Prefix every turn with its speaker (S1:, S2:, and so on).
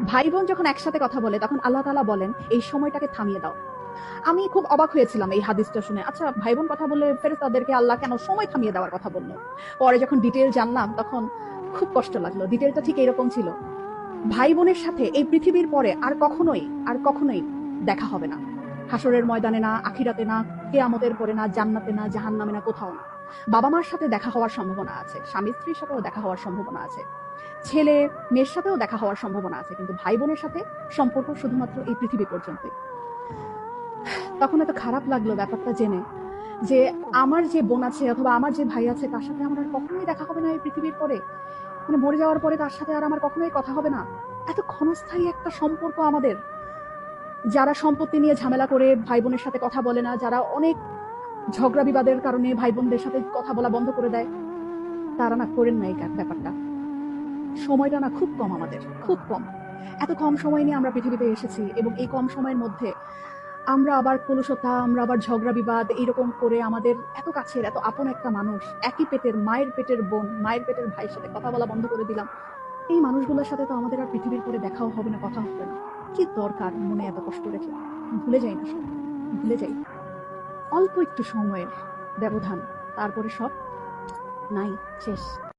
S1: ভাই বোন যখন একসাথে কথা বলে তখন আল্লাহ তাআলা বলেন এই সময়টাকে থামিয়ে দাও। আমি খুব অবাক হয়েছিলাম এই হাদিসটা শুনে। আচ্ছা, ভাই বোন কথা বললে ফেরেশতাদেরকে আল্লাহ কেন সময় থামিয়ে দেওয়ার কথা বলল? পরে যখন ডিটেইল জানলাম তখন খুব কষ্ট লাগলো। ডিটেইলটা ঠিক এরকম ছিল। ভাই বোনের সাথে এই পৃথিবীর পরে আর কখনোই দেখা হবে না। হাসরের ময়দানে না, আখিরাতে না, কিয়ামতের পরে না, জান্নাতে না, জাহান্নামে না, কোথাও না। বাবা মার সাথে দেখা হওয়ার সম্ভাবনা আছে, স্বামী স্ত্রীর সাথেও দেখা হওয়ার সম্ভাবনা আছে, ছেলে মেয়ের সাথেও দেখা হওয়ার সম্ভাবনা আছে, কিন্তু ভাই বোনের সাথে সম্পর্ক শুধুমাত্র এই পৃথিবী পর্যন্তই। তখন এত খারাপ লাগলো ব্যাপারটা জেনে যে আমার যে বোন আছে অথবা আমার যে ভাই আছে তার সাথে আমার আর কখনোই দেখা হবে না এই পৃথিবীর পরে। মানে মরে যাওয়ার পরে তার সাথে আর আমার কখনোই কথা হবে না। এত ক্ষণস্থায়ী একটা সম্পর্ক আমাদের। যারা সম্পত্তি নিয়ে ঝামেলা করে ভাই বোনের সাথে কথা বলে না, যারা অনেক ঝগড়া বিবাদের কারণে ভাই বোনদের সাথে কথা বলা বন্ধ করে দেয়, তারা না করেন না এই ব্যাপারটা। সময়টা না খুব কম আমাদের, খুব কম। এত কম সময় নিয়ে আমরা পৃথিবীতে এসেছি এবং এই কম সময়ের মধ্যে আমরা আবার কলুষতা, আমরা আবার ঝগড়া বিবাদ এইরকম করে আমাদের এত কাছের এত আপন একটা মানুষ, একই পেটের মায়ের পেটের বোন, মায়ের পেটের ভাইয়ের সাথে কথা বলা বন্ধ করে দিলাম। এই মানুষগুলোর সাথে তো আমাদের আর পৃথিবীর পরে দেখাও হবে না, কথা হবে না। কি দরকার মনে এত কষ্ট রেখে? ভুলে যাই না সব, ভুলে যাই। অল্প একটু সময়ের ব্যবধান, তারপরে সব নাই, শেষ।